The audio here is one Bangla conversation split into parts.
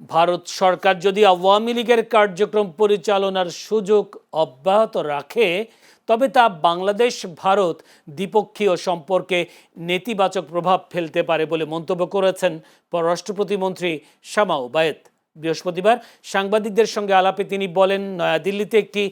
ভারত সরকার যদি আওয়ামী লীগের কার্যক্রম পরিচালনার সুযোগ অব্যাহত রাখে তবে তা বাংলাদেশ ভারত দ্বিপক্ষীয় সম্পর্কে নেতিবাচক প্রভাব ফেলতে পারে বলে মন্তব্য করেছেন পররাষ্ট্র প্রতিমন্ত্রী শামা ওবায়েদ। বৃহস্পতিবার সাংবাদিকদের সঙ্গে আলাপে তিনি বলেন, নয়াদিল্লিতে একটি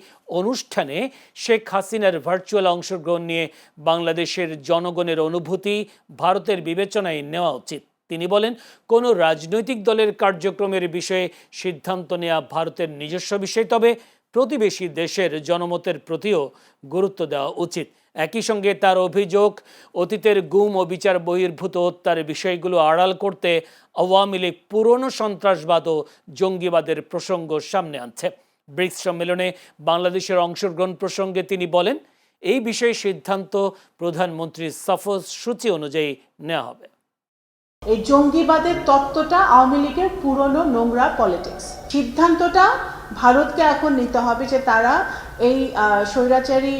অনুষ্ঠানে শেখ হাসিনার ভার্চুয়াল অংশগ্রহণ নিয়ে বাংলাদেশের জনগণের অনুভূতি ভারতের বিবেচনায় নেওয়া উচিত। তিনি বলেন, কোনো রাজনৈতিক দলের কার্যক্রমের বিষয়ে সিদ্ধান্ত নেওয়া ভারতের নিজস্ব বিষয়, তবে প্রতিবেশী দেশের জনমতের প্রতিও গুরুত্ব দেওয়া উচিত। একই সঙ্গে তার অভিযোগ, অতীতের গুম ও বিচার বহির্ভূত হত্যার বিষয়গুলো আড়াল করতে আওয়ামী লীগ পুরনো সন্ত্রাসবাদ ও জঙ্গিবাদের প্রসঙ্গ সামনে আনছে। ব্রিক্স সম্মেলনে বাংলাদেশের অংশগ্রহণ প্রসঙ্গে তিনি বলেন, এই বিষয়ে সিদ্ধান্ত প্রধানমন্ত্রীর সফর সূচি অনুযায়ী নেওয়া হবে। এই জঙ্গিবাদের তত্ত্বটা আওয়ামী লীগের পুরনো নোংরা পলিটিক্স। সিদ্ধান্তটা ভারতকে এখন নিতে হবে যে তারা এই স্বৈরাচারী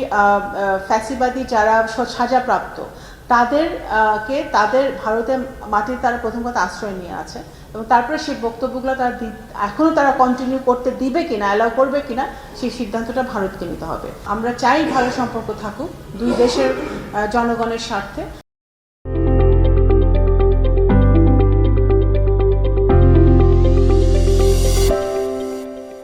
ফ্যাসিবাদী যারা সাজাপ্রাপ্ত তাদের ভারতের মাটির তারা প্রথম কথা আশ্রয় নিয়ে আছে, এবং তারপরে সেই বক্তব্যগুলো এখনো তারা কন্টিনিউ করতে দিবে কিনা, অ্যালাউ করবে কিনা, সেই সিদ্ধান্তটা ভারতকে নিতে হবে। আমরা চাই ভালো সম্পর্ক থাকুক দুই দেশের জনগণের স্বার্থে।